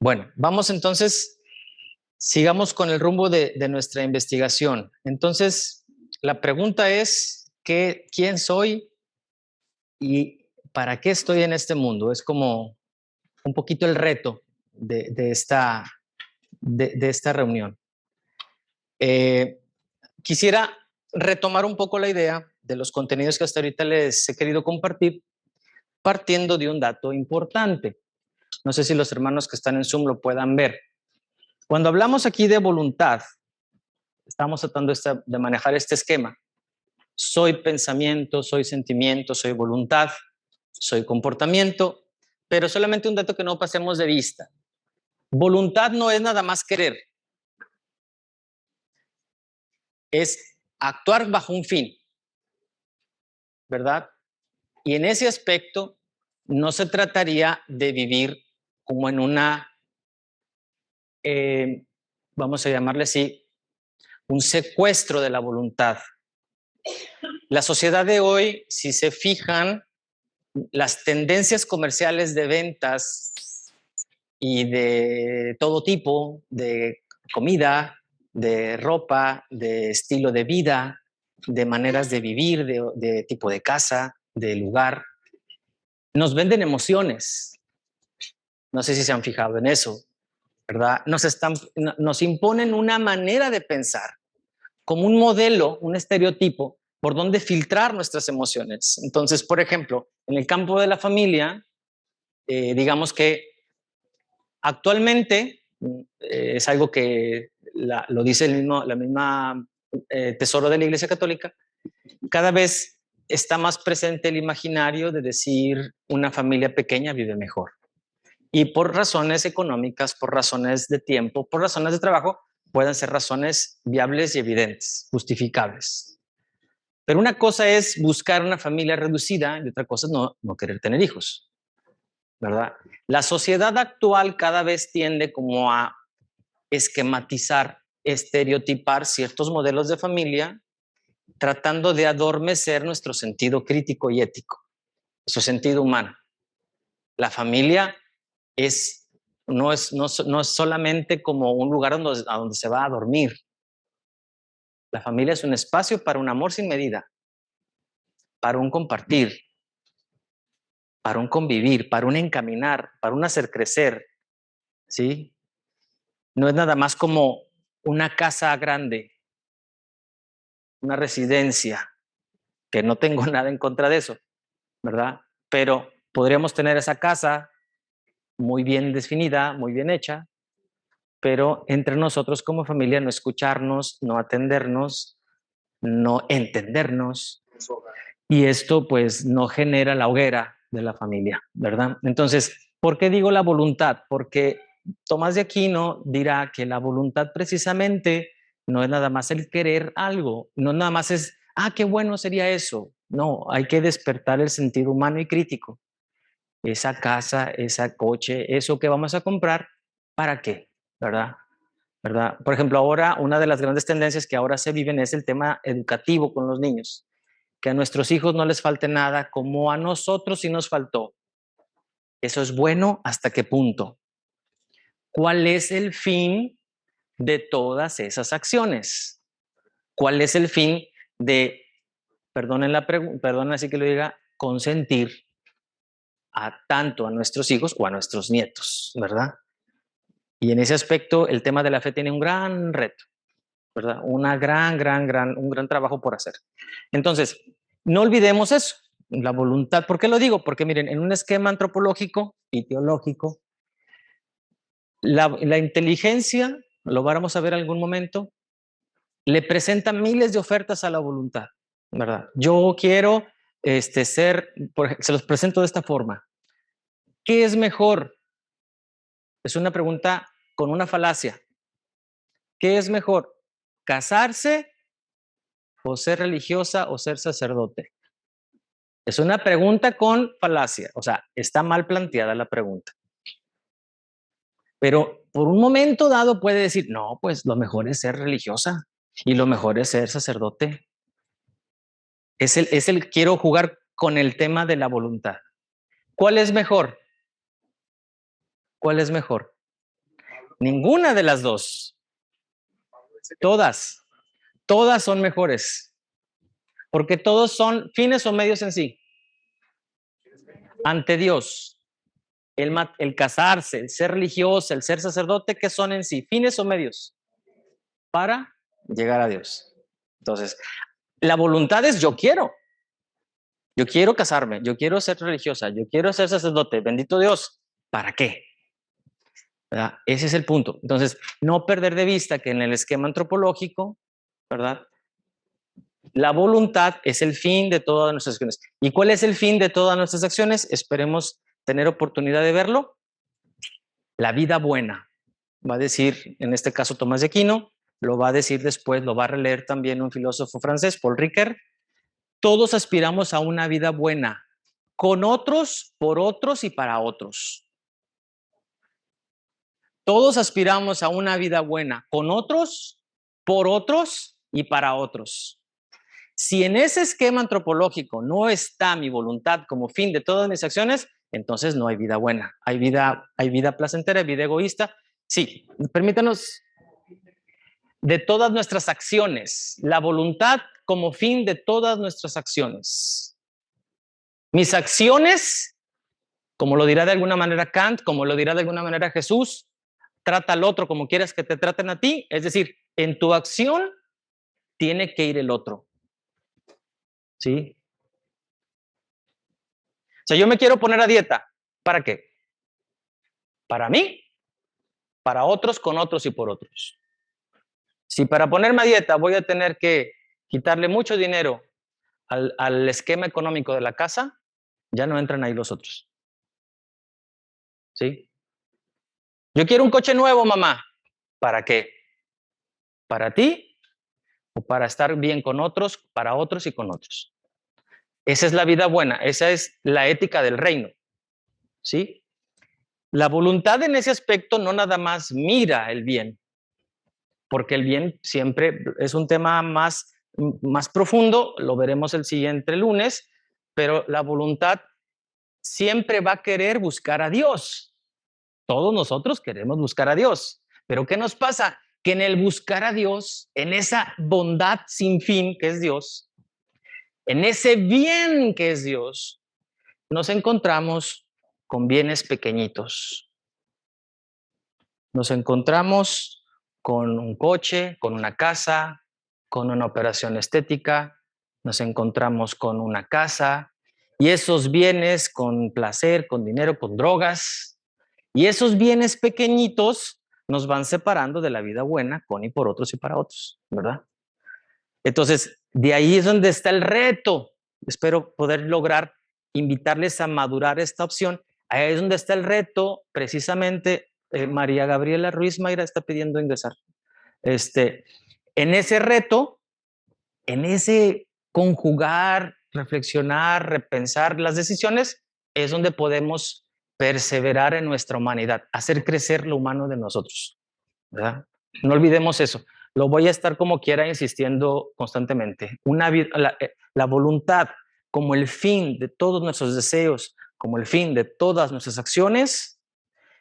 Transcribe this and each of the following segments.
Bueno, vamos entonces, sigamos con el rumbo de nuestra investigación. Entonces, la pregunta es, ¿quién soy y para qué estoy en este mundo? Es como un poquito el reto de esta reunión. Quisiera retomar un poco la idea de los contenidos que hasta ahorita les he querido compartir, partiendo de un dato importante. No sé si los hermanos que están en Zoom lo puedan ver. Cuando hablamos aquí de voluntad, estamos tratando de manejar este esquema. Soy pensamiento, soy sentimiento, soy voluntad, soy comportamiento, pero solamente un dato que no pasemos de vista. Voluntad no es nada más querer, es actuar bajo un fin, ¿verdad? Y en ese aspecto no se trataría de vivir como en una, vamos a llamarle así, un secuestro de la voluntad. La sociedad de hoy, si se fijan, las tendencias comerciales de ventas y de todo tipo, de comida, de ropa, de estilo de vida, de maneras de vivir, de tipo de casa, de lugar, nos venden emociones. No sé si se han fijado en eso, ¿verdad? Nos imponen una manera de pensar, como un modelo, un estereotipo, por donde filtrar nuestras emociones. Entonces, por ejemplo, en el campo de la familia, digamos que actualmente es algo que lo dice la misma tesoro de la Iglesia Católica, cada vez está más presente el imaginario de decir una familia pequeña vive mejor. Y por razones económicas, por razones de tiempo, por razones de trabajo, pueden ser razones viables y evidentes, justificables. Pero una cosa es buscar una familia reducida y otra cosa es no querer tener hijos, ¿verdad? La sociedad actual cada vez tiende como a esquematizar, estereotipar ciertos modelos de familia, tratando de adormecer nuestro sentido crítico y ético, su sentido humano. La familia no es solamente como un lugar a donde se va a dormir. La familia es un espacio para un amor sin medida, para un compartir, para un convivir, para un encaminar, para un hacer crecer, ¿sí? No es nada más como una casa grande, una residencia, que no tengo nada en contra de eso, ¿verdad? Pero podríamos tener esa casa muy bien definida, muy bien hecha, pero entre nosotros como familia no escucharnos, no atendernos, no entendernos, y esto pues no genera la hoguera de la familia, ¿verdad? Entonces, ¿por qué digo la voluntad? Porque Tomás de Aquino dirá que la voluntad precisamente no es nada más el querer algo, no nada más es, qué bueno sería eso. No, hay que despertar el sentido humano y crítico. Esa casa, ese coche, eso que vamos a comprar, ¿para qué? ¿Verdad? ¿Verdad? Por ejemplo, ahora una de las grandes tendencias que ahora se viven es el tema educativo con los niños. Que a nuestros hijos no les falte nada, como a nosotros sí nos faltó. ¿Eso es bueno? ¿Hasta qué punto? ¿Cuál es el fin de todas esas acciones? ¿Cuál es el fin de, perdonen así que lo diga, consentir tanto a nuestros hijos o a nuestros nietos, ¿verdad? Y en ese aspecto el tema de la fe tiene un gran reto, ¿verdad? Un gran trabajo por hacer. Entonces, no olvidemos eso, la voluntad. ¿Por qué lo digo? Porque miren, en un esquema antropológico y teológico, la inteligencia, lo vamos a ver en algún momento, le presenta miles de ofertas a la voluntad, ¿verdad? Yo quiero se los presento de esta forma. ¿Qué es mejor? Es una pregunta con una falacia. ¿Qué es mejor? ¿Casarse o ser religiosa o ser sacerdote? Es una pregunta con falacia, o sea, está mal planteada la pregunta. Pero por un momento dado puede decir, no, pues lo mejor es ser religiosa y lo mejor es ser sacerdote. Quiero jugar con el tema de la voluntad. ¿Cuál es mejor? ¿Cuál es mejor? Ninguna de las dos. Todas son mejores. Porque todos son fines o medios en sí. Ante Dios. El casarse, el ser religioso, el ser sacerdote, ¿qué son en sí? ¿Fines o medios? Para llegar a Dios. Entonces, la voluntad es yo quiero casarme, yo quiero ser religiosa, yo quiero ser sacerdote, bendito Dios. ¿Para qué? ¿Verdad? Ese es el punto. Entonces, no perder de vista que en el esquema antropológico, ¿verdad? La voluntad es el fin de todas nuestras acciones. ¿Y cuál es el fin de todas nuestras acciones? Esperemos tener oportunidad de verlo. La vida buena. Va a decir, en este caso, Tomás de Aquino, lo va a decir después, lo va a releer también un filósofo francés, Paul Ricoeur. Todos aspiramos a una vida buena, con otros, por otros y para otros. Todos aspiramos a una vida buena, con otros, por otros y para otros. Si en ese esquema antropológico no está mi voluntad como fin de todas mis acciones, entonces no hay vida buena. Hay vida placentera, hay vida egoísta. Sí, permítanos, de todas nuestras acciones, la voluntad como fin de todas nuestras acciones. Mis acciones, como lo dirá de alguna manera Kant, como lo dirá de alguna manera Jesús, trata al otro como quieras que te traten a ti, es decir, en tu acción tiene que ir el otro. ¿Sí? O sea, yo me quiero poner a dieta. ¿Para qué? Para mí, para otros, con otros y por otros. Si para ponerme a dieta voy a tener que quitarle mucho dinero al esquema económico de la casa, ya no entran ahí los otros. ¿Sí? Yo quiero un coche nuevo, mamá. ¿Para qué? ¿Para ti? ¿O para estar bien con otros, para otros y con otros? Esa es la vida buena, esa es la ética del reino. ¿Sí? La voluntad en ese aspecto no nada más mira el bien, porque el bien siempre es un tema más profundo, lo veremos el siguiente lunes, pero la voluntad siempre va a querer buscar a Dios. Todos nosotros queremos buscar a Dios, pero ¿qué nos pasa? Que en el buscar a Dios, en esa bondad sin fin que es Dios, en ese bien que es Dios, nos encontramos con bienes pequeñitos. Nos encontramos con un coche, con una casa, con una operación estética, nos encontramos con una casa y esos bienes con placer, con dinero, con drogas, y esos bienes pequeñitos nos van separando de la vida buena con y por otros y para otros, ¿verdad? Entonces, de ahí es donde está el reto. Espero poder lograr invitarles a madurar esta opción. Ahí es donde está el reto, precisamente. María Gabriela Ruiz Mayra está pidiendo ingresar. En ese reto, en ese conjugar, reflexionar, repensar las decisiones, es donde podemos perseverar en nuestra humanidad, hacer crecer lo humano de nosotros, ¿verdad? No olvidemos eso. Lo voy a estar como quiera insistiendo constantemente. La voluntad como el fin de todos nuestros deseos, como el fin de todas nuestras acciones,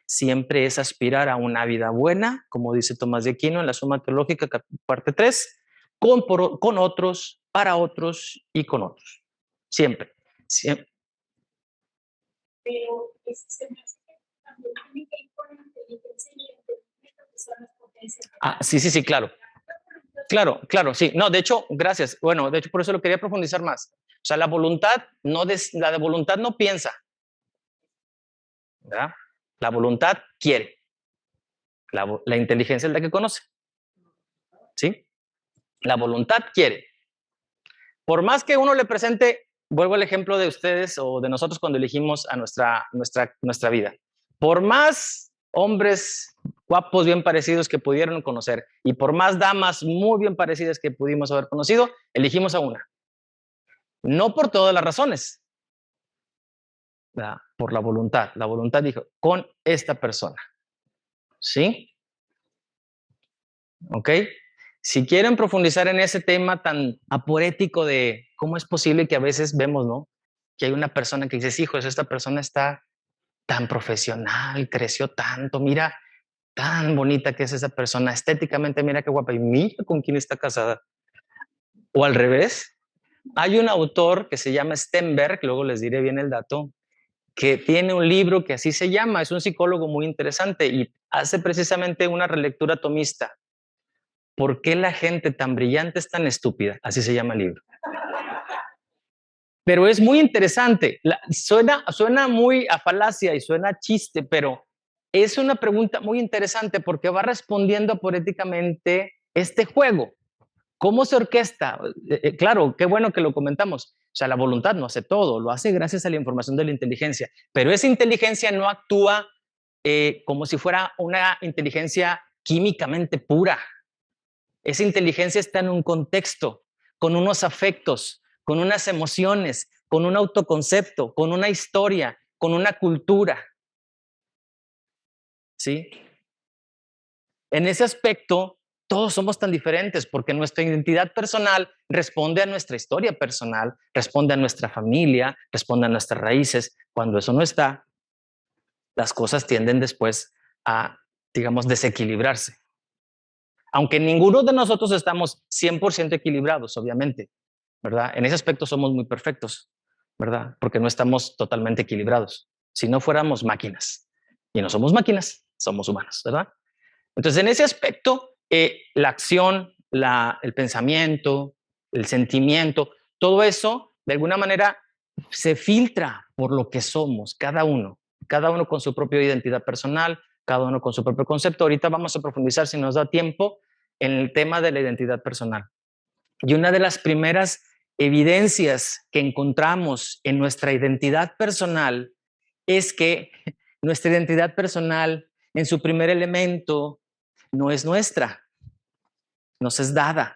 siempre es aspirar a una vida buena, como dice Tomás de Aquino en la Suma Teológica, parte 3, con otros, para otros y con otros. Siempre. Siempre. Pero se me hace que también tiene que ir con la inteligencia y el entendimiento que son las potencias. Sí, claro. Claro, sí. No, de hecho, gracias. Bueno, de hecho, por eso lo quería profundizar más. O sea, la voluntad no piensa, ¿verdad? La voluntad quiere. La inteligencia es la que conoce. ¿Sí? La voluntad quiere. Por más que uno le presente, vuelvo al ejemplo de ustedes o de nosotros cuando elegimos a nuestra vida. Por más hombres guapos, bien parecidos que pudieron conocer y por más damas muy bien parecidas que pudimos haber conocido, elegimos a una. No por todas las razones, ¿verdad? Por la voluntad. La voluntad dijo, con esta persona. ¿Sí? ¿Ok? Si quieren profundizar en ese tema tan aporético de cómo es posible que a veces vemos, ¿no? Que hay una persona que dices, hijos, esta persona está tan profesional, creció tanto, mira, tan bonita que es esa persona, estéticamente mira qué guapa y mira con quién está casada. O al revés, hay un autor que se llama Stenberg, luego les diré bien el dato, que tiene un libro que así se llama, es un psicólogo muy interesante y hace precisamente una relectura atomista. ¿Por qué la gente tan brillante es tan estúpida? Así se llama el libro. Pero es muy interesante. Suena muy a falacia y suena a chiste, pero es una pregunta muy interesante porque va respondiendo poéticamente este juego. ¿Cómo se orquesta? Claro, qué bueno que lo comentamos. O sea, la voluntad no hace todo, lo hace gracias a la información de la inteligencia, pero esa inteligencia no actúa como si fuera una inteligencia químicamente pura. Esa inteligencia está en un contexto, con unos afectos, con unas emociones, con un autoconcepto, con una historia, con una cultura. ¿Sí? En ese aspecto, todos somos tan diferentes porque nuestra identidad personal responde a nuestra historia personal, responde a nuestra familia, responde a nuestras raíces. Cuando eso no está, las cosas tienden después a, digamos, desequilibrarse. Aunque ninguno de nosotros estamos 100% equilibrados, obviamente, ¿verdad? En ese aspecto somos muy perfectos, ¿verdad? Porque no estamos totalmente equilibrados. Si no fuéramos máquinas, y no somos máquinas, somos humanos, ¿verdad? Entonces, en ese aspecto, la acción, el pensamiento, el sentimiento, todo eso, de alguna manera, se filtra por lo que somos, cada uno con su propia identidad personal, cada uno con su propio concepto. Ahorita vamos a profundizar, si nos da tiempo, en el tema de la identidad personal. Y una de las primeras evidencias que encontramos en nuestra identidad personal es que nuestra identidad personal, en su primer elemento, no es nuestra, nos es dada.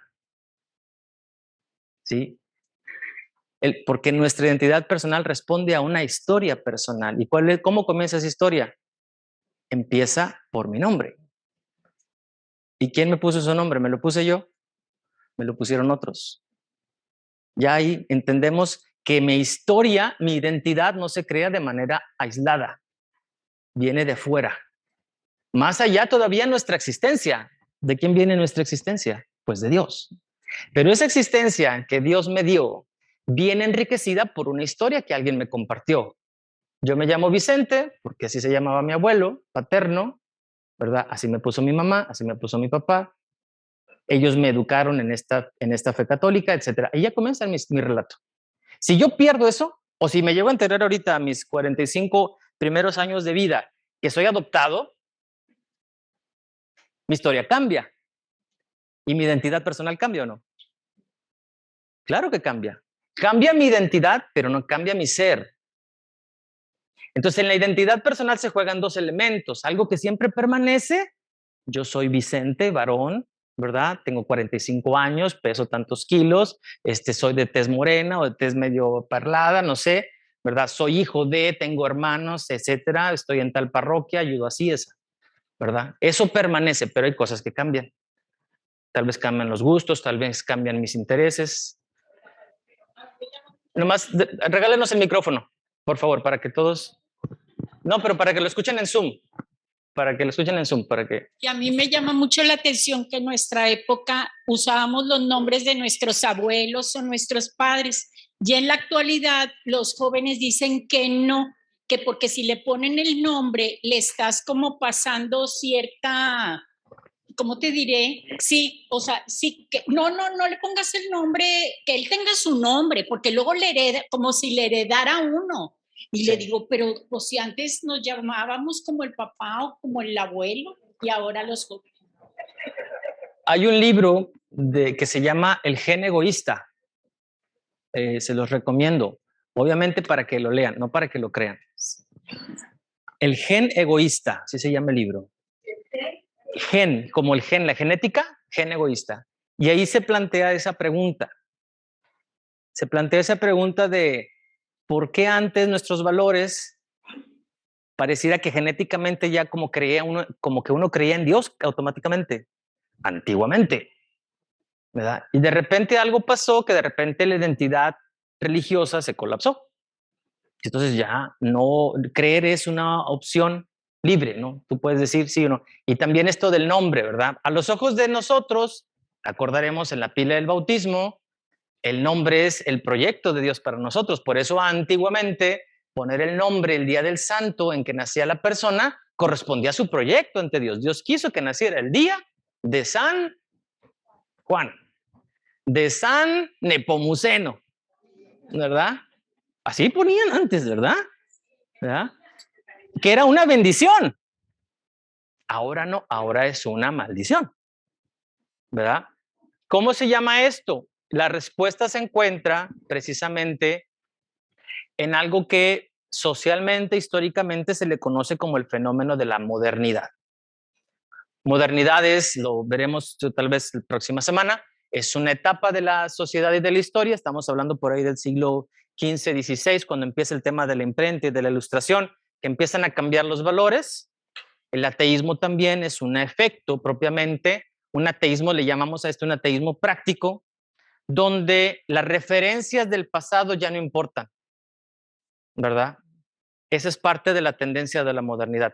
¿Sí? Porque nuestra identidad personal responde a una historia personal. ¿Y cómo comienza esa historia? Empieza por mi nombre. ¿Y quién me puso ese nombre? ¿Me lo puse yo? ¿Me lo pusieron otros? Ya ahí entendemos que mi historia, mi identidad no se crea de manera aislada, viene de fuera. Más allá todavía nuestra existencia. ¿De quién viene nuestra existencia? Pues de Dios. Pero esa existencia que Dios me dio viene enriquecida por una historia que alguien me compartió. Yo me llamo Vicente, porque así se llamaba mi abuelo paterno, ¿verdad? Así me puso mi mamá, así me puso mi papá. Ellos me educaron en esta fe católica, etc. Y ya comienza mi relato. Si yo pierdo eso, o si me llego a enterar ahorita a mis 45 primeros años de vida que soy adoptado, mi historia cambia. ¿Y mi identidad personal cambia o no? Claro que cambia. Cambia mi identidad, pero no cambia mi ser. Entonces, en la identidad personal se juegan dos elementos. Algo que siempre permanece. Yo soy Vicente, varón, ¿verdad? Tengo 45 años, peso tantos kilos, soy de tez morena o de tez medio parlada, no sé, ¿verdad? Soy hijo de, tengo hermanos, etcétera, estoy en tal parroquia, ayudo así, esa, ¿verdad? Eso permanece, pero hay cosas que cambian. Tal vez cambian los gustos, tal vez cambian mis intereses. Nomás regálenos el micrófono, por favor, para que todos... No, pero para que lo escuchen en Zoom. Para que lo escuchen en Zoom, para que... Y a mí me llama mucho la atención que en nuestra época usábamos los nombres de nuestros abuelos o nuestros padres. Y en la actualidad los jóvenes dicen que no, que porque si le ponen el nombre le estás como pasando cierta, ¿cómo te diré? Sí, o sea, sí, que no le pongas el nombre, que él tenga su nombre, porque luego le hereda, como si le heredara uno. Y le digo, pero pues si antes nos llamábamos como el papá o como el abuelo, y ahora los jóvenes. Hay un libro que se llama El gen egoísta. Se los recomiendo. Obviamente para que lo lean, no para que lo crean. El gen egoísta, así se llama el libro. Gen, como el gen, la genética, gen egoísta. Y ahí se plantea esa pregunta. Se plantea esa pregunta de por qué antes nuestros valores pareciera que genéticamente ya como que uno creía en Dios automáticamente, antiguamente, ¿verdad? Y de repente algo pasó que de repente la identidad religiosa se colapsó. Entonces ya no creer es una opción libre, ¿no? Tú puedes decir sí o no. Y también esto del nombre, ¿verdad? A los ojos de nosotros, acordaremos en la pila del bautismo, el nombre es el proyecto de Dios para nosotros. Por eso antiguamente poner el nombre el día del santo en que nacía la persona correspondía a su proyecto ante Dios. Dios quiso que naciera el día de San Juan, de San Nepomuceno, ¿verdad? Así ponían antes, ¿verdad? Que era una bendición. Ahora no, ahora es una maldición, ¿verdad? ¿Cómo se llama esto? La respuesta se encuentra precisamente en algo que socialmente, históricamente se le conoce como el fenómeno de la modernidad. Modernidad es, lo veremos tal vez la próxima semana, es una etapa de la sociedad y de la historia. Estamos hablando por ahí del siglo XV, XVI, cuando empieza el tema de la imprenta y de la ilustración, que empiezan a cambiar los valores. El ateísmo también es un efecto propiamente. Un ateísmo, le llamamos a esto un ateísmo práctico, donde las referencias del pasado ya no importan, ¿verdad? Esa es parte de la tendencia de la modernidad.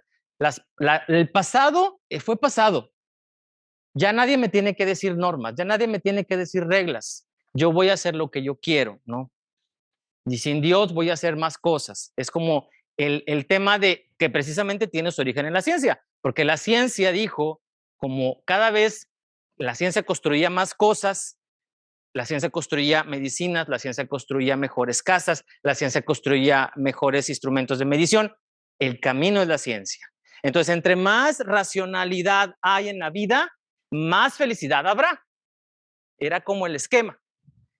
El pasado fue pasado. Ya nadie me tiene que decir normas, ya nadie me tiene que decir reglas. Yo voy a hacer lo que yo quiero, ¿no? Y sin Dios voy a hacer más cosas. Es como el tema de que precisamente tiene su origen en la ciencia, porque la ciencia dijo, como cada vez la ciencia construía más cosas, la ciencia construía medicinas, la ciencia construía mejores casas, la ciencia construía mejores instrumentos de medición. El camino es la ciencia. Entonces, entre más racionalidad hay en la vida, más felicidad habrá. Era como el esquema.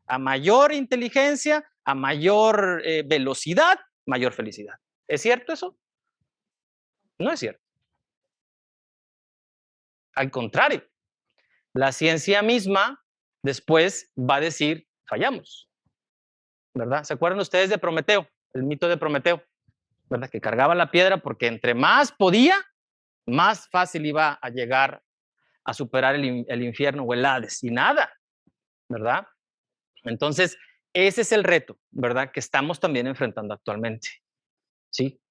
A mayor inteligencia, a mayor velocidad, mayor felicidad. ¿Es cierto eso? No es cierto. Al contrario, la ciencia misma después va a decir, fallamos, ¿verdad? ¿Se acuerdan ustedes de Prometeo? El mito de Prometeo, ¿verdad? Que cargaba la piedra porque entre más podía, más fácil iba a llegar a superar el infierno o el Hades y nada, ¿verdad? Entonces, ese es el reto, ¿verdad? Que estamos también enfrentando actualmente, ¿sí?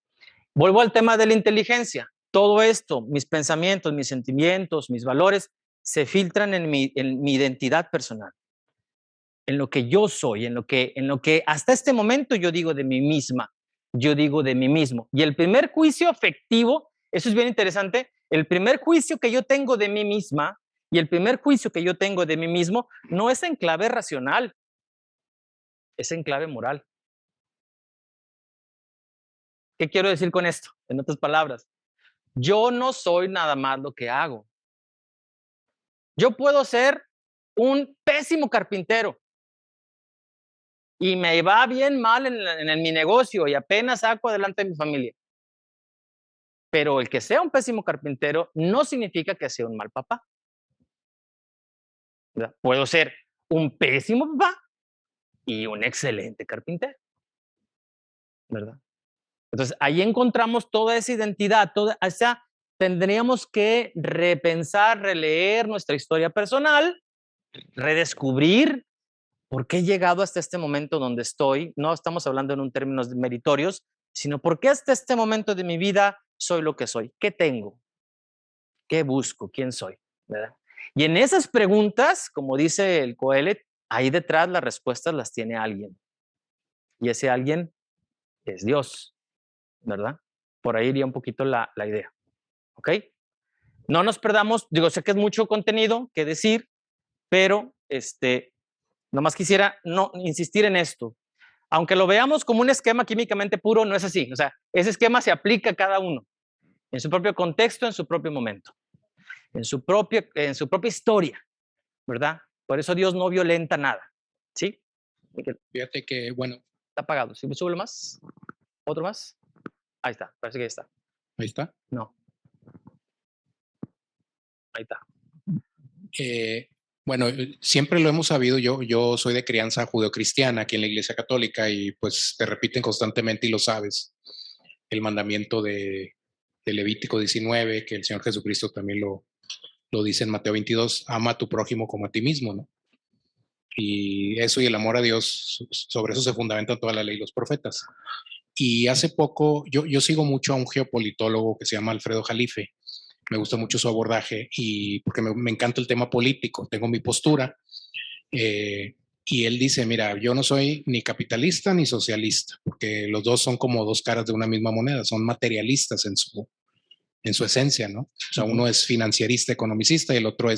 Vuelvo al tema de la inteligencia. Todo esto, mis pensamientos, mis sentimientos, mis valores, se filtran en mi identidad personal, en lo que yo soy, en lo que hasta este momento yo digo de mí misma, yo digo de mí mismo. Y el primer juicio afectivo, eso es bien interesante, el primer juicio que yo tengo de mí misma y el primer juicio que yo tengo de mí mismo no es en clave racional, es en clave moral. ¿Qué quiero decir con esto? En otras palabras, yo no soy nada más lo que hago. Yo puedo ser un pésimo carpintero y me va bien mal en mi negocio y apenas saco adelante a mi familia. Pero el que sea un pésimo carpintero no significa que sea un mal papá, ¿verdad? Puedo ser un pésimo papá y un excelente carpintero, ¿verdad? Entonces, ahí encontramos toda esa identidad, tendríamos que repensar, releer nuestra historia personal, redescubrir por qué he llegado hasta este momento donde estoy. No estamos hablando en un términos meritorios, sino por qué hasta este momento de mi vida soy lo que soy. ¿Qué tengo? ¿Qué busco? ¿Quién soy? ¿Verdad? Y en esas preguntas, como dice el Coelet, ahí detrás las respuestas las tiene alguien. Y ese alguien es Dios, ¿verdad? Por ahí iría un poquito la idea. ¿Ok? No nos perdamos, digo, sé que es mucho contenido que decir, pero nomás quisiera no insistir en esto. Aunque lo veamos como un esquema químicamente puro, no es así. O sea, ese esquema se aplica a cada uno, en su propio contexto, en su propio momento, en su propia historia, ¿verdad? Por eso Dios no violenta nada. ¿Sí? Fíjate que, bueno. Está apagado. ¿Sí? Súbelo más. ¿Otro más? Ahí está. Parece que ya está. Ahí está. No. Ahí está. Bueno, siempre lo hemos sabido, yo soy de crianza judeocristiana aquí en la Iglesia Católica y pues te repiten constantemente y lo sabes, el mandamiento de Levítico 19, que el Señor Jesucristo también lo dice en Mateo 22, ama a tu prójimo como a ti mismo, ¿no? Y eso y el amor a Dios, sobre eso se fundamentan toda la ley y los profetas. Y hace poco, yo sigo mucho a un geopolitólogo que se llama Alfredo Jalife. Me gusta mucho su abordaje y porque me encanta el tema político, tengo mi postura. Y él dice, mira, yo no soy ni capitalista ni socialista, porque los dos son como dos caras de una misma moneda, son materialistas en su esencia, ¿no? O sea, uno es financierista, economicista, y el otro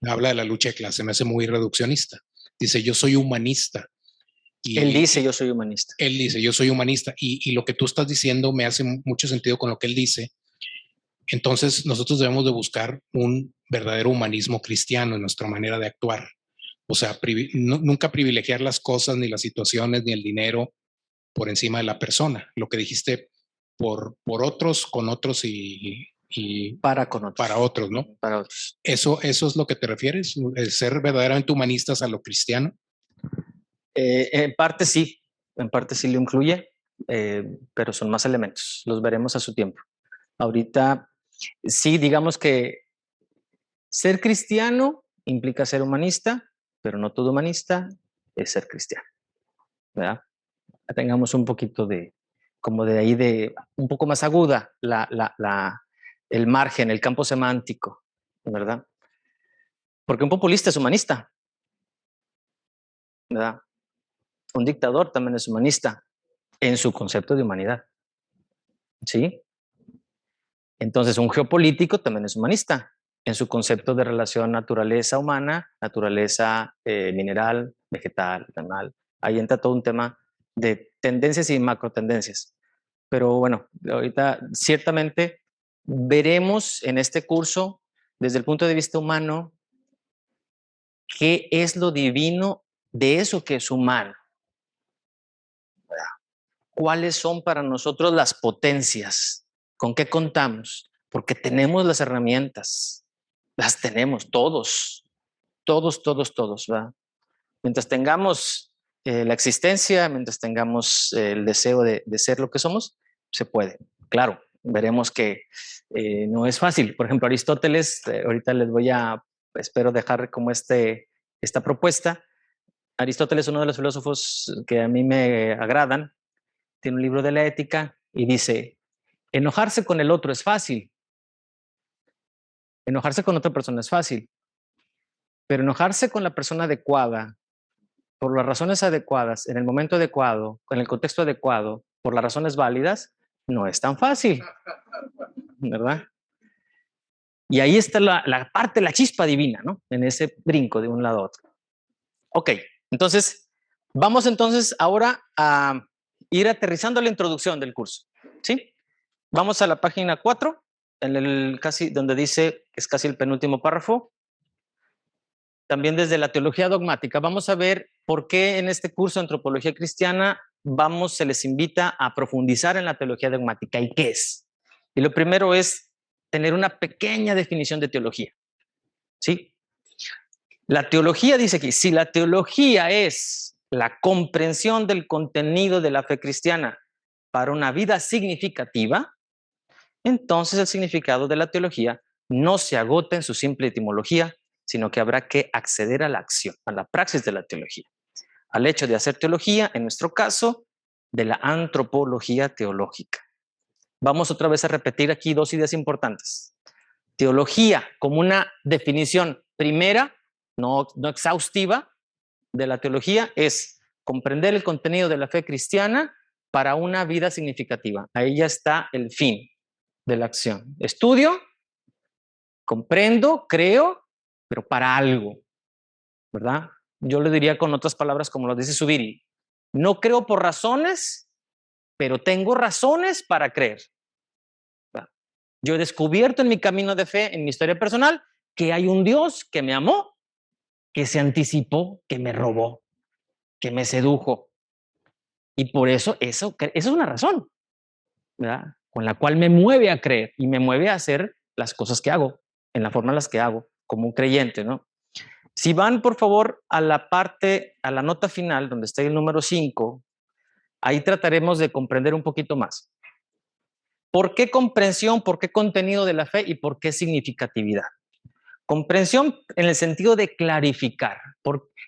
habla de la lucha de clase, me hace muy reduccionista. Dice, yo soy humanista. Y Él dice, yo soy humanista. Él dice, yo soy humanista. Y lo que tú estás diciendo me hace mucho sentido con lo que él dice. Entonces, nosotros debemos de buscar un verdadero humanismo cristiano en nuestra manera de actuar. O sea, nunca privilegiar las cosas, ni las situaciones, ni el dinero por encima de la persona. Lo que dijiste, por otros, con otros y para con otros. Para otros, ¿no? Para otros. ¿Eso es lo que te refieres? ¿Ser verdaderamente humanistas a lo cristiano? En parte sí lo incluye, pero son más elementos. Los veremos a su tiempo. Ahorita, sí, digamos que ser cristiano implica ser humanista, pero no todo humanista es ser cristiano, ¿verdad? Tengamos un poquito como de ahí un poco más aguda el margen, el campo semántico, ¿verdad? Porque un populista es humanista, ¿verdad? Un dictador también es humanista en su concepto de humanidad, ¿sí? Entonces, un geopolítico también es humanista en su concepto de relación naturaleza humana, naturaleza mineral, vegetal, animal. Ahí entra todo un tema de tendencias y macrotendencias. Pero bueno, ahorita ciertamente veremos en este curso, desde el punto de vista humano, qué es lo divino de eso que es humano. ¿Cuáles son para nosotros las potencias? ¿Con qué contamos? Porque tenemos las herramientas, las tenemos todos, ¿verdad? Mientras tengamos la existencia, mientras tengamos el deseo de ser lo que somos, se puede. Claro, veremos que no es fácil. Por ejemplo, Aristóteles, ahorita les voy a, espero dejar como esta propuesta. Aristóteles es uno de los filósofos que a mí me agradan. Tiene un libro de la ética y dice, enojarse con el otro es fácil. Enojarse con otra persona es fácil. Pero enojarse con la persona adecuada, por las razones adecuadas, en el momento adecuado, en el contexto adecuado, por las razones válidas, no es tan fácil, ¿verdad? Y ahí está la parte, la chispa divina, ¿no? En ese brinco de un lado a otro. Ok, entonces, vamos entonces ahora a ir aterrizando la introducción del curso, ¿sí? Vamos a la página 4, donde dice, que es casi el penúltimo párrafo. También desde la teología dogmática. Vamos a ver por qué en este curso de antropología cristiana se les invita a profundizar en la teología dogmática y qué es. Y lo primero es tener una pequeña definición de teología, ¿sí? La teología dice aquí, si la teología es la comprensión del contenido de la fe cristiana para una vida significativa, entonces el significado de la teología no se agota en su simple etimología, sino que habrá que acceder a la acción, a la praxis de la teología, al hecho de hacer teología, en nuestro caso, de la antropología teológica. Vamos otra vez a repetir aquí dos ideas importantes. Teología como una definición primera, no exhaustiva, de la teología es comprender el contenido de la fe cristiana para una vida significativa. Ahí ya está el fin de la acción. Estudio, comprendo, creo, pero para algo, ¿verdad? Yo le diría con otras palabras como lo dice Zubiri, no creo por razones, pero tengo razones para creer. ¿Verdad? Yo he descubierto en mi camino de fe, en mi historia personal, que hay un Dios que me amó, que se anticipó, que me robó, que me sedujo. Y por eso es una razón, ¿verdad? Con la cual me mueve a creer y me mueve a hacer las cosas que hago, en la forma en las que hago, como un creyente, ¿no? Si van, por favor, a la nota final, donde está el número 5, ahí trataremos de comprender un poquito más. ¿Por qué comprensión? ¿Por qué contenido de la fe? ¿Y por qué significatividad? Comprensión en el sentido de clarificar.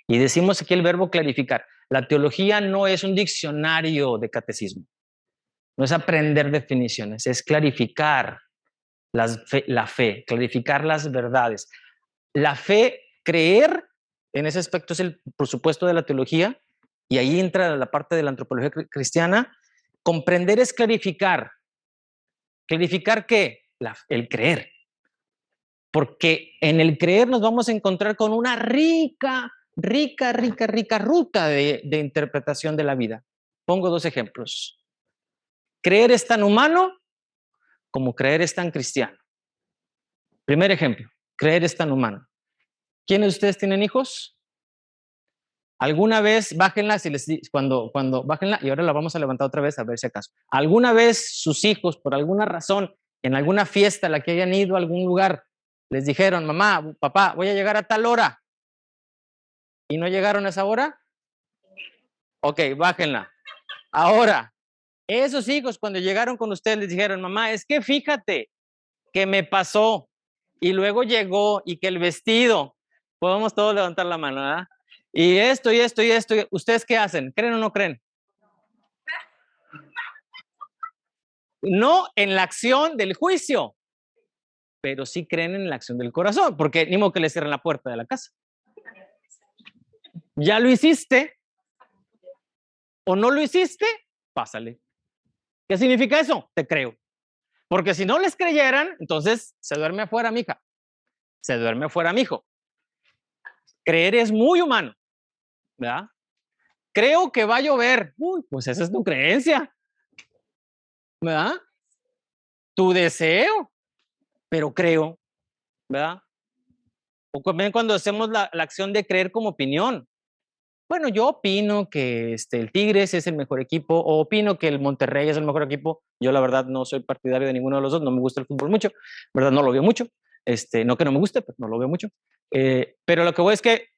Y decimos aquí el verbo clarificar. La teología no es un diccionario de catecismo. no es aprender definiciones, es clarificar la fe, clarificar las verdades. La fe, creer, en ese aspecto es el presupuesto de la teología, y ahí entra la parte de la antropología cristiana. Comprender es clarificar. ¿Clarificar qué? El creer. Porque en el creer nos vamos a encontrar con una rica ruta de interpretación de la vida. Pongo 2 ejemplos. Creer es tan humano como creer es tan cristiano. Primer ejemplo, creer es tan humano. ¿Quiénes de ustedes tienen hijos? ¿Alguna vez, bájenla, cuando bájenla, y ahora la vamos a levantar otra vez a ver si acaso, alguna vez sus hijos, por alguna razón, en alguna fiesta a la que hayan ido a algún lugar, les dijeron, mamá, papá, voy a llegar a tal hora, y no llegaron a esa hora? Ok, bájenla. Ahora, esos hijos cuando llegaron con ustedes les dijeron, mamá, es que fíjate que me pasó, y luego llegó, y que el vestido, podemos todos levantar la mano, ¿verdad? Y esto, y esto, y esto. ¿Ustedes qué hacen? ¿Creen o no creen? No en la acción del juicio, pero sí creen en la acción del corazón, porque ni modo que le cierren la puerta de la casa. ¿Ya lo hiciste? ¿O no lo hiciste? Pásale. ¿Qué significa eso? Te creo. Porque si no les creyeran, entonces se duerme afuera, mija. Se duerme afuera, mijo. Creer es muy humano, ¿verdad? Creo que va a llover. Uy, pues esa es tu creencia, ¿verdad? Tu deseo, pero creo, ¿verdad? O también cuando hacemos la acción de creer como opinión. Bueno, yo opino que el Tigres es el mejor equipo, o opino que el Monterrey es el mejor equipo. Yo la verdad no soy partidario de ninguno de los dos, no me gusta el fútbol mucho, ¿verdad? No lo veo mucho. No que no me guste, pero no lo veo mucho. Pero lo que voy es que,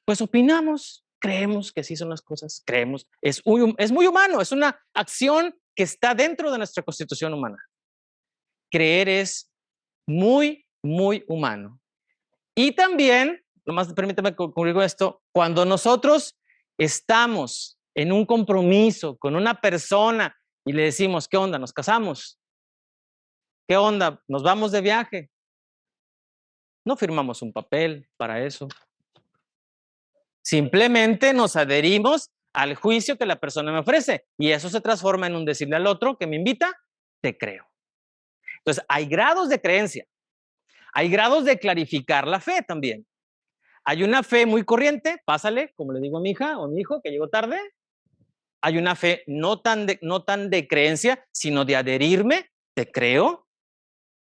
pues opinamos, creemos que así son las cosas, creemos. Es muy humano, es una acción que está dentro de nuestra constitución humana. Creer es muy, muy humano. Y también, nomás permítame concluir con esto, cuando nosotros estamos en un compromiso con una persona y le decimos, ¿qué onda? ¿Nos casamos? ¿Qué onda? ¿Nos vamos de viaje? No firmamos un papel para eso. Simplemente nos adherimos al juicio que la persona me ofrece, y eso se transforma en un decirle al otro que me invita, te creo. Entonces, hay grados de creencia, hay grados de clarificar la fe también. Hay una fe muy corriente, pásale, como le digo a mi hija o a mi hijo que llegó tarde. Hay una fe no tan de creencia, sino de adherirme, te creo,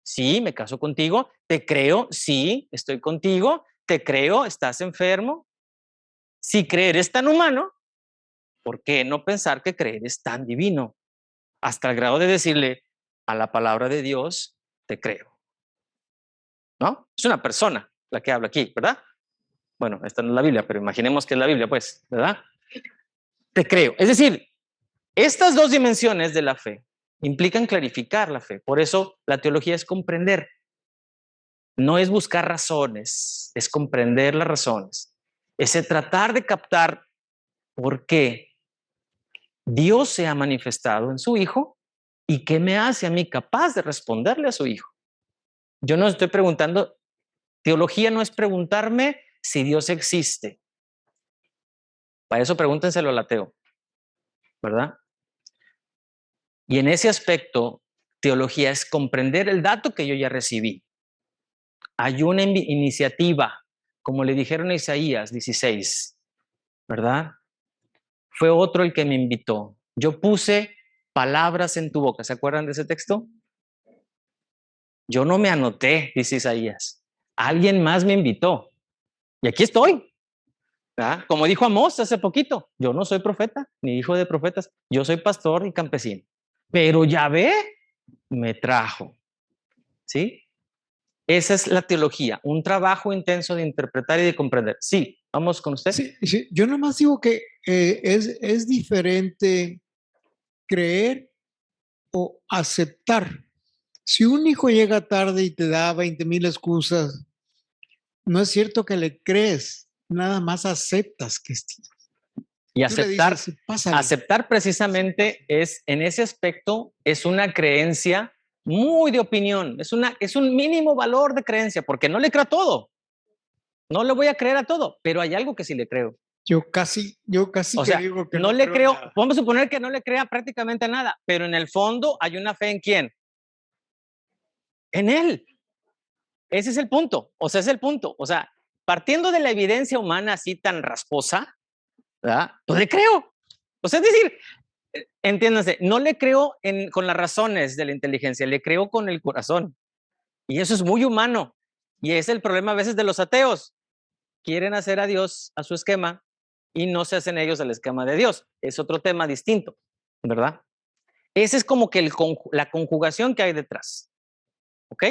sí, me caso contigo, te creo, sí, estoy contigo, te creo, estás enfermo. Si creer es tan humano, ¿por qué no pensar que creer es tan divino? Hasta el grado de decirle a la palabra de Dios, te creo. ¿No? Es una persona la que habla aquí, ¿verdad? Bueno, esta no es la Biblia, pero imaginemos que es la Biblia, pues, ¿verdad? Te creo. Es decir, estas 2 dimensiones de la fe implican clarificar la fe. Por eso la teología es comprender. No es buscar razones, es comprender las razones. Es tratar de captar por qué Dios se ha manifestado en su Hijo y qué me hace a mí capaz de responderle a su Hijo. Yo no estoy preguntando, teología no es preguntarme si Dios existe. Para eso pregúntenselo al ateo, ¿verdad? Y en ese aspecto, teología es comprender el dato que yo ya recibí. Hay una iniciativa, como le dijeron a Isaías 16, ¿verdad? Fue otro el que me invitó. Yo puse palabras en tu boca. ¿Se acuerdan de ese texto? Yo no me anoté, dice Isaías. Alguien más me invitó. Y aquí estoy. ¿Verdad? Como dijo Amós hace poquito, yo no soy profeta ni hijo de profetas. Yo soy pastor y campesino. Pero Yahvé me trajo. ¿Sí? Esa es la teología, un trabajo intenso de interpretar y de comprender. Sí, vamos con usted. Sí, sí. Yo nomás digo que es diferente creer o aceptar. Si un hijo llega tarde y te da 20,000 excusas, no es cierto que le crees, nada más aceptas que Y Tú le aceptar, dices, "Pásale". aceptar precisamente es, en ese aspecto, es una creencia muy de opinión, es un mínimo valor de creencia, porque no le creo a todo, no le voy a creer a todo, pero hay algo que sí le creo. Yo casi O que sea, digo que no le creo, nada. vamos a suponer que no le crea prácticamente nada, pero en el fondo hay una fe en quién. En él. Ese es el punto. O sea, es el punto. O sea, partiendo de la evidencia humana así tan rasposa, ¿verdad? Pues le creo. O sea, es decir, entiéndanse, no le creo con las razones de la inteligencia, le creo con el corazón. Y eso es muy humano. Y es el problema a veces de los ateos. Quieren hacer a Dios a su esquema y no se hacen ellos al esquema de Dios. Es otro tema distinto, ¿verdad? Ese es como que la conjugación que hay detrás. ¿Ok?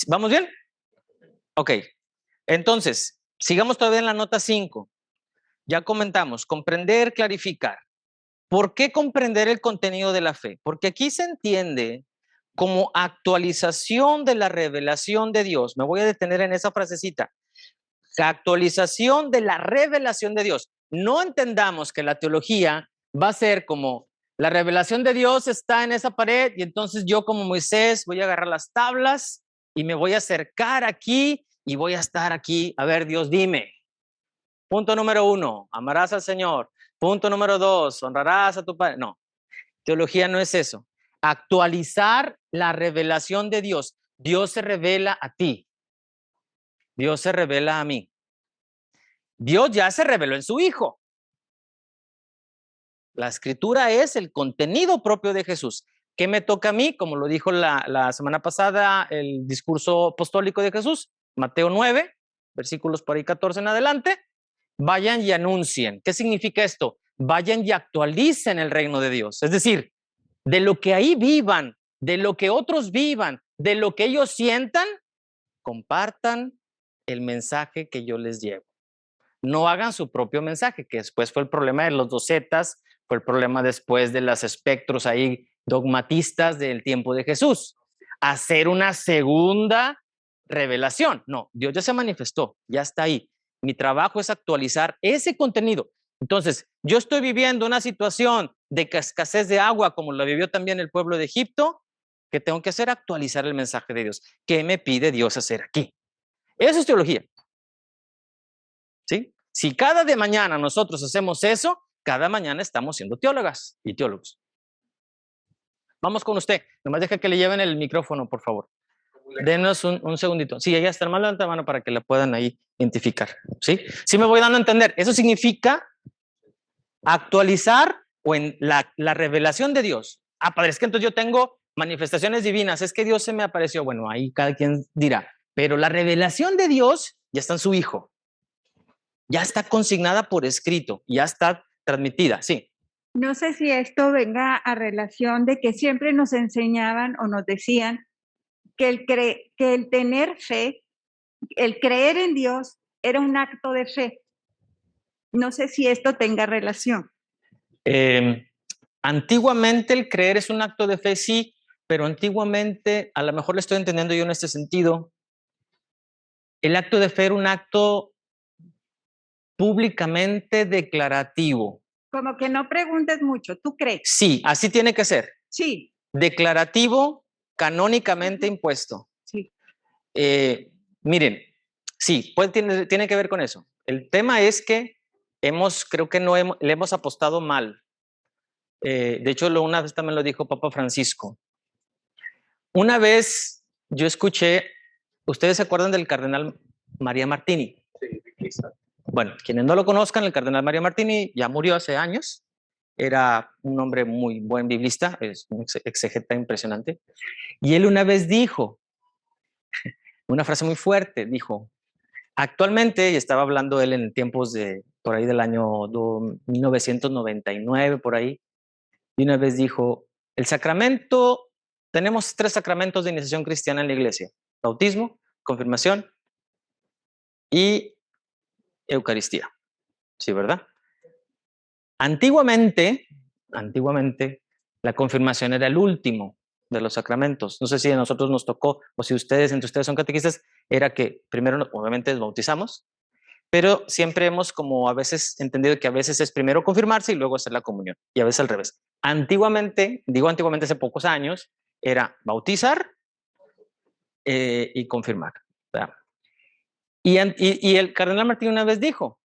¿Vamos bien? Ok. Entonces, sigamos todavía en la nota 5. Ya comentamos, comprender, clarificar. ¿Por qué comprender el contenido de la fe? Porque aquí se entiende como actualización de la revelación de Dios. Me voy a detener en esa frasecita. Actualización de la revelación de Dios. No entendamos que la teología va a ser como la revelación de Dios está en esa pared y entonces yo como Moisés voy a agarrar las tablas y me voy a acercar aquí y voy a estar aquí. A ver, Dios, dime. Punto número 1, amarás al Señor. Punto número 2, honrarás a tu padre. No, teología no es eso. Actualizar la revelación de Dios. Dios se revela a ti. Dios se revela a mí. Dios ya se reveló en su Hijo. La escritura es el contenido propio de Jesús. ¿Qué me toca a mí? Como lo dijo la semana pasada el discurso apostólico de Jesús, Mateo 9, versículos por ahí 14 en adelante. Vayan y anuncien. ¿Qué significa esto? Vayan y actualicen el reino de Dios. Es decir, de lo que ahí vivan, de lo que otros vivan, de lo que ellos sientan, compartan el mensaje que yo les llevo. No hagan su propio mensaje, que después fue el problema de los docetas, fue el problema después de los espectros ahí dogmatistas del tiempo de Jesús. Hacer una segunda revelación. No, Dios ya se manifestó, ya está ahí. Mi trabajo es actualizar ese contenido. Entonces, yo estoy viviendo una situación de escasez de agua, como la vivió también el pueblo de Egipto. ¿Qué tengo que hacer? Actualizar el mensaje de Dios. ¿Qué me pide Dios hacer aquí? Eso es teología. ¿Sí? Si cada de mañana nosotros hacemos eso, cada mañana estamos siendo teólogas y teólogos. Vamos con usted. Nomás deja que le lleven el micrófono, por favor. Denos un segundito. Sí, ella está más levanta la mano para que la puedan ahí identificar. ¿Sí? Sí me voy dando a entender. Eso significa actualizar o en la revelación de Dios. Ah, padre, es que entonces yo tengo manifestaciones divinas. Es que Dios se me apareció. Bueno, ahí cada quien dirá. Pero la revelación de Dios ya está en su Hijo. Ya está consignada por escrito. Ya está transmitida. Sí. No sé si esto venga a relación de que siempre nos enseñaban o nos decían que el tener fe, el creer en Dios, era un acto de fe. No sé si esto tenga relación. Antiguamente el creer es un acto de fe, sí, pero antiguamente, a lo mejor le estoy entendiendo yo en este sentido, el acto de fe era un acto públicamente declarativo. Como que no preguntes mucho, ¿tú crees? Sí, así tiene que ser. Sí. Declarativo, canónicamente impuesto. Sí. Miren, sí, tiene que ver con eso. El tema es que creo que le hemos apostado mal. De hecho, una vez también lo dijo Papa Francisco. Una vez yo escuché, ¿ustedes se acuerdan del cardenal María Martini? Sí, bueno, quienes no lo conozcan, el cardenal María Martini ya murió hace años. Era un hombre muy buen biblista, es un exegeta impresionante. Y él una vez dijo, una frase muy fuerte, dijo, actualmente, y estaba hablando él en tiempos por ahí del año 1999, por ahí, y una vez dijo, tenemos 3 sacramentos de iniciación cristiana en la iglesia: bautismo, confirmación y Eucaristía. Sí, ¿verdad? Antiguamente, la confirmación era el último de los sacramentos. No sé si a nosotros nos tocó, o si entre ustedes son catequistas, era que primero, obviamente, bautizamos, pero siempre hemos como a veces entendido que a veces es primero confirmarse y luego hacer la comunión, y a veces al revés. Antiguamente, digo antiguamente hace pocos años, era bautizar y confirmar, ¿verdad? Y el cardenal Martín una vez dijo,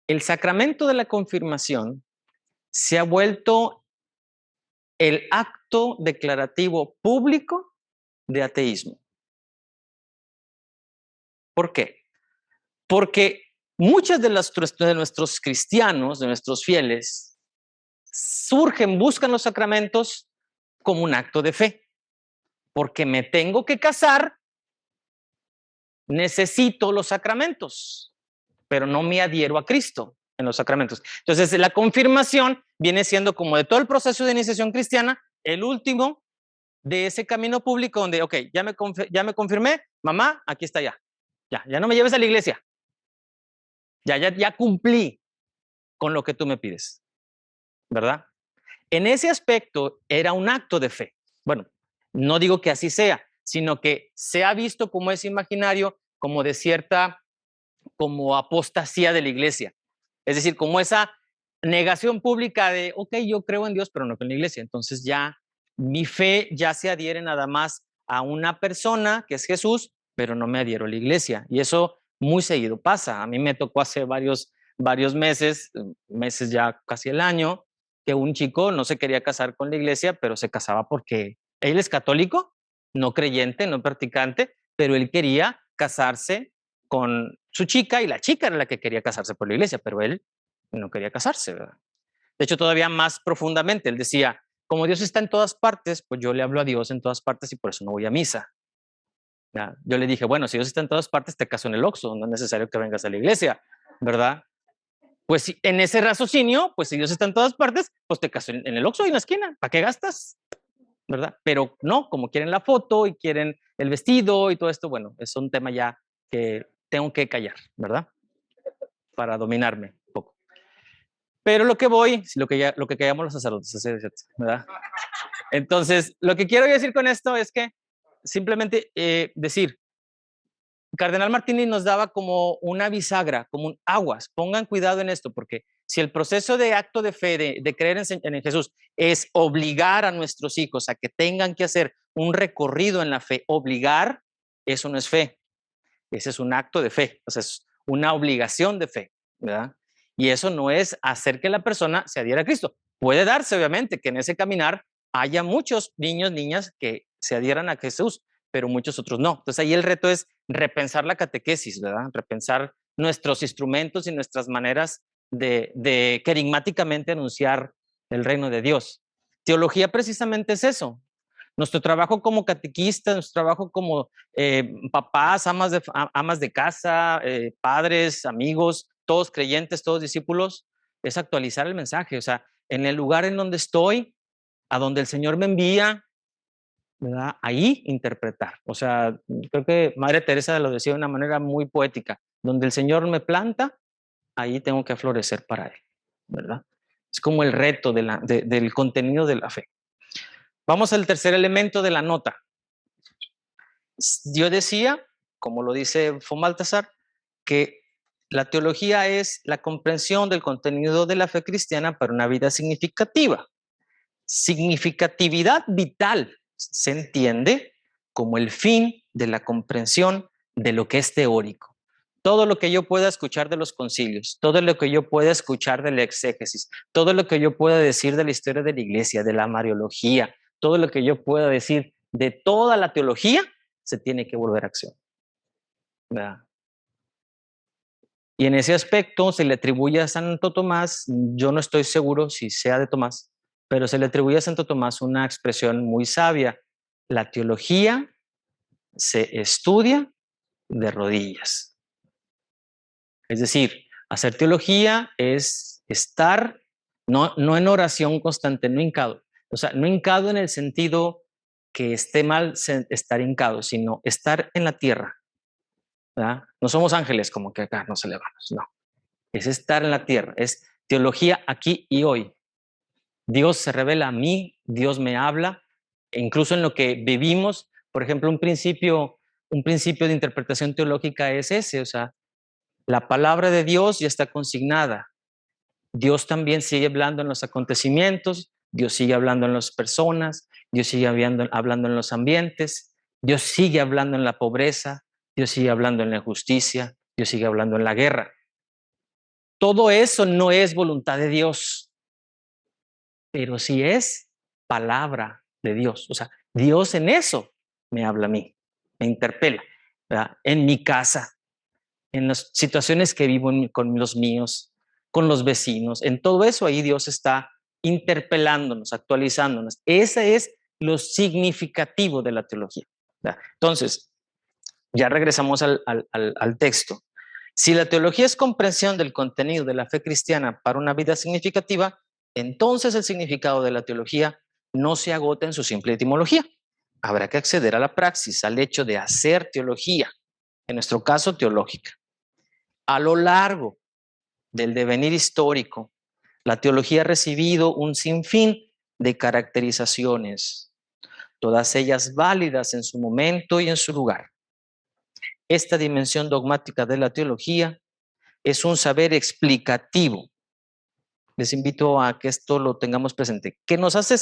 el sacramento de la confirmación se ha vuelto el acto declarativo público de ateísmo. ¿Por qué? Porque muchos de nuestros cristianos, de nuestros fieles, buscan los sacramentos como un acto de fe. Porque me tengo que casar, necesito los sacramentos, pero no me adhiero a Cristo en los sacramentos. Entonces, la confirmación viene siendo como de todo el proceso de iniciación cristiana, el último de ese camino público donde, ok, ya me confirmé, mamá, aquí está ya no me lleves a la iglesia, ya cumplí con lo que tú me pides, ¿verdad? En ese aspecto era un acto de fe. Bueno, no digo que así sea, sino que se ha visto como ese imaginario como de cierta, como apostasía de la iglesia. Es decir, como esa negación pública de, ok, yo creo en Dios, pero no con la iglesia. Entonces ya mi fe ya se adhiere nada más a una persona que es Jesús, pero no me adhiero a la iglesia. Y eso muy seguido pasa. A mí me tocó hace varios meses ya casi el año, que un chico no se quería casar con la iglesia, pero se casaba porque él es católico, no creyente, no practicante, pero él quería casarse con su chica y la chica era la que quería casarse por la iglesia, pero él no quería casarse, ¿verdad? De hecho, todavía más profundamente, él decía, como Dios está en todas partes, pues yo le hablo a Dios en todas partes y por eso no voy a misa. ¿Ya? Yo le dije, bueno, si Dios está en todas partes, te caso en el Oxxo, no es necesario que vengas a la iglesia, ¿verdad? Pues en ese raciocinio, pues si Dios está en todas partes, pues te caso en el Oxxo y en la esquina, ¿para qué gastas? ¿Verdad? Pero no, como quieren la foto y quieren el vestido y todo esto, bueno, es un tema ya que tengo que callar, ¿verdad? Para dominarme un poco. Pero lo que callamos los sacerdotes, ¿verdad? Entonces, lo que quiero decir con esto es que simplemente decir, Cardenal Martini nos daba como una bisagra, como un aguas, pongan cuidado en esto, porque si el proceso de acto de fe, de creer en Jesús, es obligar a nuestros hijos a que tengan que hacer un recorrido en la fe, obligar, eso no es fe, ese es un acto de fe, o sea, es una obligación de fe, ¿verdad? Y eso no es hacer que la persona se adhiera a Cristo. Puede darse, obviamente, que en ese caminar haya muchos niños, niñas que se adhieran a Jesús, pero muchos otros no. Entonces ahí el reto es repensar la catequesis, ¿verdad? Repensar nuestros instrumentos y nuestras maneras de querigmáticamente anunciar el reino de Dios. Teología precisamente es eso. Nuestro trabajo como catequistas, nuestro trabajo como papás, amas de casa, padres, amigos, todos creyentes, todos discípulos, es actualizar el mensaje. O sea, en el lugar en donde estoy, a donde el Señor me envía, ¿verdad? Ahí interpretar. O sea, creo que Madre Teresa lo decía de una manera muy poética. Donde el Señor me planta, ahí tengo que florecer para Él, ¿verdad? Es como el reto del contenido de la fe. Vamos al tercer elemento de la nota. Yo decía, como lo dice von Balthasar, que la teología es la comprensión del contenido de la fe cristiana para una vida significativa. Significatividad vital se entiende como el fin de la comprensión de lo que es teórico. Todo lo que yo pueda escuchar de los concilios, todo lo que yo pueda escuchar de la exégesis, todo lo que yo pueda decir de la historia de la iglesia, de la mariología, todo lo que yo pueda decir de toda la teología, se tiene que volver acción, ¿verdad? Y en ese aspecto se le atribuye a Santo Tomás, yo no estoy seguro si sea de Tomás, pero se le atribuye a Santo Tomás una expresión muy sabia. La teología se estudia de rodillas. Es decir, hacer teología es estar, no en oración constante, no hincado. O sea, no hincado en el sentido que esté mal estar hincado, sino estar en la tierra, ¿verdad? No somos ángeles como que acá nos elevamos, no. Es estar en la tierra, es teología aquí y hoy. Dios se revela a mí, Dios me habla, e incluso en lo que vivimos. Por ejemplo, un principio de interpretación teológica es ese, o sea, La palabra de Dios ya está consignada. Dios también sigue hablando en los acontecimientos, Dios sigue hablando en las personas, Dios sigue hablando en los ambientes, Dios sigue hablando en la pobreza, Dios sigue hablando en la injusticia, Dios sigue hablando en la guerra. Todo eso no es voluntad de Dios, pero sí es palabra de Dios. O sea, Dios en eso me habla a mí, me interpela, ¿verdad? En mi casa, en las situaciones que vivo con los míos, con los vecinos, en todo eso ahí Dios está interpelándonos, actualizándonos. Ese es lo significativo de la teología, ¿verdad? Entonces, ya regresamos al texto. Si la teología es comprensión del contenido de la fe cristiana para una vida significativa, entonces el significado de la teología no se agota en su simple etimología. Habrá que acceder a la praxis, al hecho de hacer teología, en nuestro caso teológica. A lo largo del devenir histórico, la teología ha recibido un sinfín de caracterizaciones, todas ellas válidas en su momento y en su lugar. Esta dimensión dogmática de la teología es un saber explicativo. Les invito a que esto lo tengamos presente, que nos hace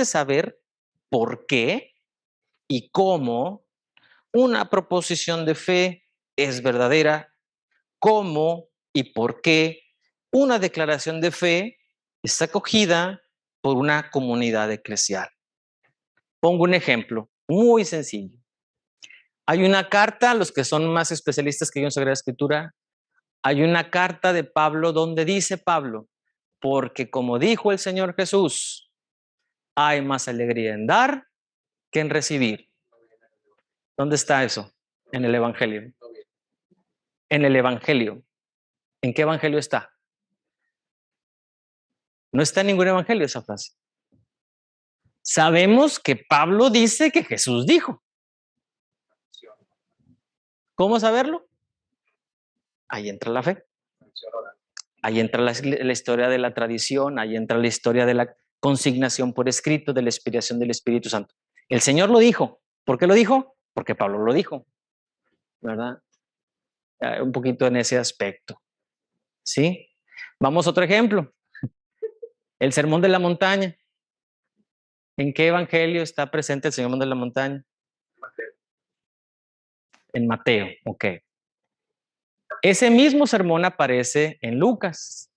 saber por qué y cómo una proposición de fe es verdadera, cómo y por qué una declaración de fe es acogida por una comunidad eclesial. Pongo un ejemplo muy sencillo. Hay una carta, los que son más especialistas que yo en Sagrada Escritura, hay una carta de Pablo donde dice Pablo, porque como dijo el Señor Jesús, hay más alegría en dar que en recibir. ¿Dónde está eso? En el Evangelio. En el Evangelio. ¿En qué Evangelio está? No está en ningún Evangelio esa frase. Sabemos que Pablo dice que Jesús dijo. ¿Cómo saberlo? Ahí entra la fe. Ahí entra la historia de la tradición, ahí entra la historia de la consignación por escrito, de la inspiración del Espíritu Santo. El Señor lo dijo. ¿Por qué lo dijo? Porque Pablo lo dijo, ¿verdad? Un poquito en ese aspecto. ¿Sí? Vamos a otro ejemplo. El Sermón de la Montaña. ¿En qué evangelio está presente el Sermón de la Montaña? En Mateo, ok. Ese mismo sermón aparece en Lucas.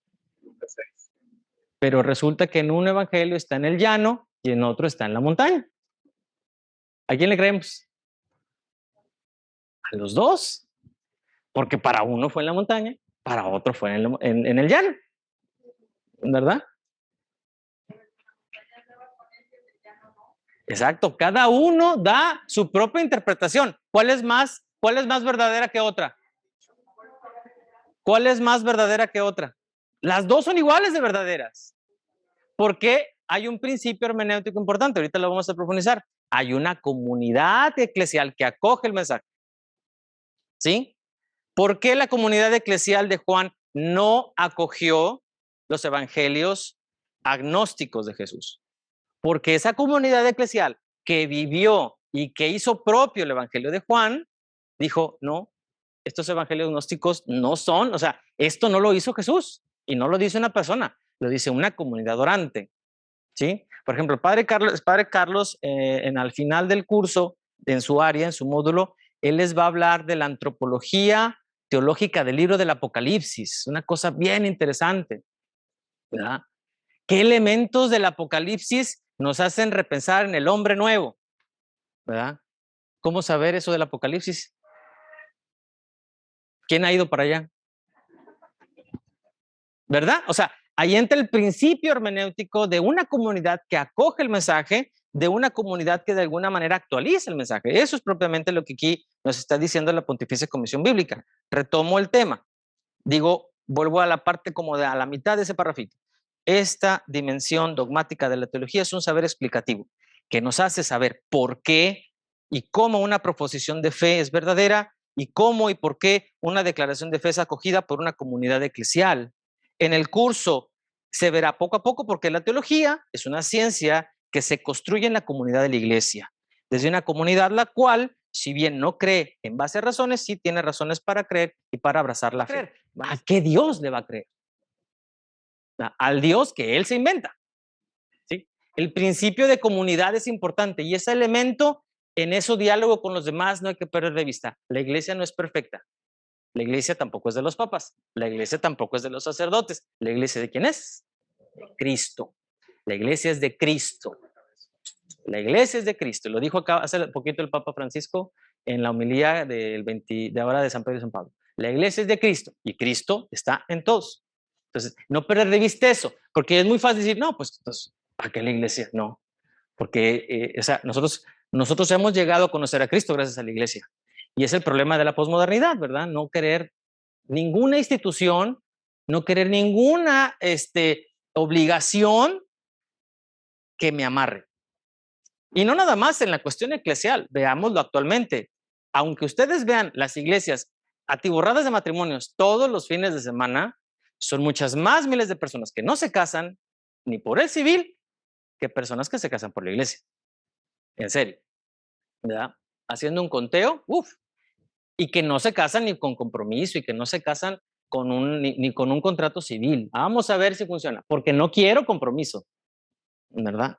Pero resulta que en un evangelio está en el llano y en otro está en la montaña. ¿A quién le creemos? A los dos. Porque para uno fue en la montaña, para otro fue en el llano. ¿Verdad? Exacto. Cada uno da su propia interpretación. ¿Cuál es más verdadera que otra? ¿Cuál es más verdadera que otra? Las dos son iguales de verdaderas. Porque hay un principio hermenéutico importante. Ahorita lo vamos a profundizar. Hay una comunidad eclesial que acoge el mensaje. ¿Sí? ¿Por qué la comunidad eclesial de Juan no acogió los evangelios agnósticos de Jesús? Porque esa comunidad eclesial que vivió y que hizo propio el evangelio de Juan, dijo, no, estos evangelios gnósticos no son, o sea, esto no lo hizo Jesús y no lo dice una persona, lo dice una comunidad orante. ¿Sí? Por ejemplo, Padre Carlos al final del curso, en su área, en su módulo, él les va a hablar de la antropología teológica del libro del Apocalipsis, una cosa bien interesante, ¿verdad? ¿Qué elementos del Apocalipsis nos hacen repensar en el hombre nuevo? ¿Verdad? ¿Cómo saber eso del Apocalipsis? ¿Quién ha ido para allá? ¿Verdad? O sea, ahí entra el principio hermenéutico de una comunidad que acoge el mensaje, de una comunidad que de alguna manera actualiza el mensaje. Eso es propiamente lo que aquí nos está diciendo la Pontificia Comisión Bíblica. Retomo el tema. Digo, vuelvo a la parte como a la mitad de ese parrafito. Esta dimensión dogmática de la teología es un saber explicativo que nos hace saber por qué y cómo una proposición de fe es verdadera y cómo y por qué una declaración de fe es acogida por una comunidad eclesial. En el curso se verá poco a poco porque la teología es una ciencia que se construye en la comunidad de la iglesia, desde una comunidad la cual si bien no cree en base a razones, sí tiene razones para creer y para abrazar la fe. ¿A qué Dios le va a creer? Al Dios que él se inventa. ¿Sí? El principio de comunidad es importante y ese elemento en ese diálogo con los demás no hay que perder de vista. La iglesia no es perfecta. La iglesia tampoco es de los papas. La iglesia tampoco es de los sacerdotes. ¿La iglesia de quién es? De Cristo. La iglesia es de Cristo. La iglesia es de Cristo. Lo dijo acá hace poquito el Papa Francisco en la homilía de ahora de San Pedro y San Pablo. La iglesia es de Cristo y Cristo está en todos. Entonces, no perder de vista eso, porque es muy fácil decir, no, pues, ¿para qué la iglesia? No, porque o sea, nosotros hemos llegado a conocer a Cristo gracias a la iglesia. Y es el problema de la posmodernidad, ¿verdad? No querer ninguna institución, no querer ninguna obligación que me amarre. Y no nada más en la cuestión eclesial, veámoslo actualmente. Aunque ustedes vean las iglesias atiborradas de matrimonios todos los fines de semana, son muchas más miles de personas que no se casan ni por el civil que personas que se casan por la iglesia. En serio, ¿verdad? Haciendo un conteo, y que no se casan ni con compromiso y que no se casan con ni con un contrato civil. Vamos a ver si funciona, porque no quiero compromiso, ¿verdad?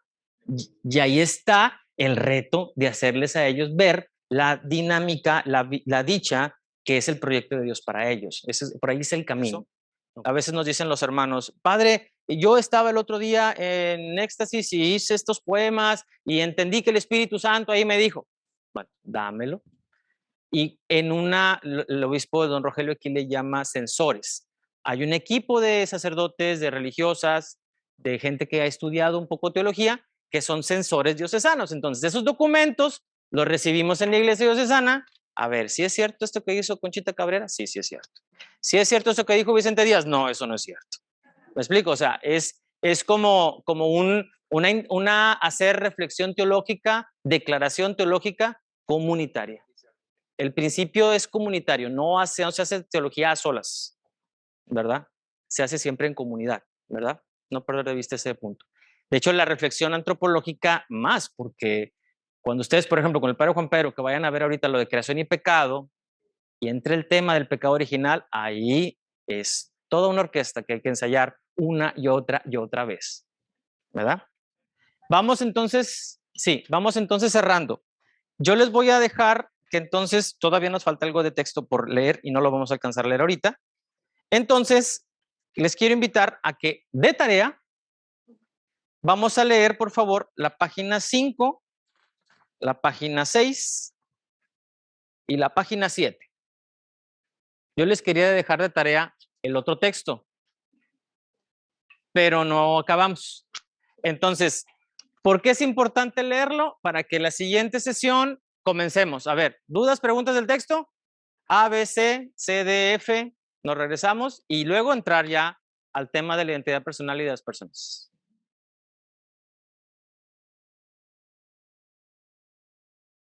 Y ahí está el reto de hacerles a ellos ver la dinámica, la dicha que es el proyecto de Dios para ellos. Por ahí es el camino. A veces nos dicen los hermanos, padre, yo estaba el otro día en éxtasis y hice estos poemas y entendí que el Espíritu Santo ahí me dijo, bueno, dámelo. Y el obispo de don Rogelio aquí le llama censores. Hay un equipo de sacerdotes, de religiosas, de gente que ha estudiado un poco teología, que son censores diocesanos. Entonces, esos documentos los recibimos en la iglesia diocesana. A ver, ¿sí es cierto esto que hizo Conchita Cabrera? Sí, sí es cierto. ¿Sí es cierto esto que dijo Vicente Díaz? No, eso no es cierto. ¿Me explico? O sea, es como una hacer reflexión teológica, declaración teológica comunitaria. El principio es comunitario, no se hace teología a solas, ¿verdad? Se hace siempre en comunidad, ¿verdad? No perder de vista ese punto. De hecho, la reflexión antropológica más, porque cuando ustedes, por ejemplo, con el padre Juan Pedro, que vayan a ver ahorita lo de creación y pecado, y entre el tema del pecado original, ahí es toda una orquesta que hay que ensayar una y otra vez, ¿verdad? Vamos entonces cerrando. Yo les voy a dejar que entonces todavía nos falta algo de texto por leer y no lo vamos a alcanzar a leer ahorita. Entonces, les quiero invitar a que de tarea vamos a leer, por favor, la página 5, la página 6 y la página 7. Yo les quería dejar de tarea el otro texto, pero no acabamos. Entonces, ¿por qué es importante leerlo? Para que la siguiente sesión comencemos. A ver, ¿dudas, preguntas del texto? A, B, C, C, D, F, nos regresamos y luego entrar ya al tema de la identidad personal y de las personas.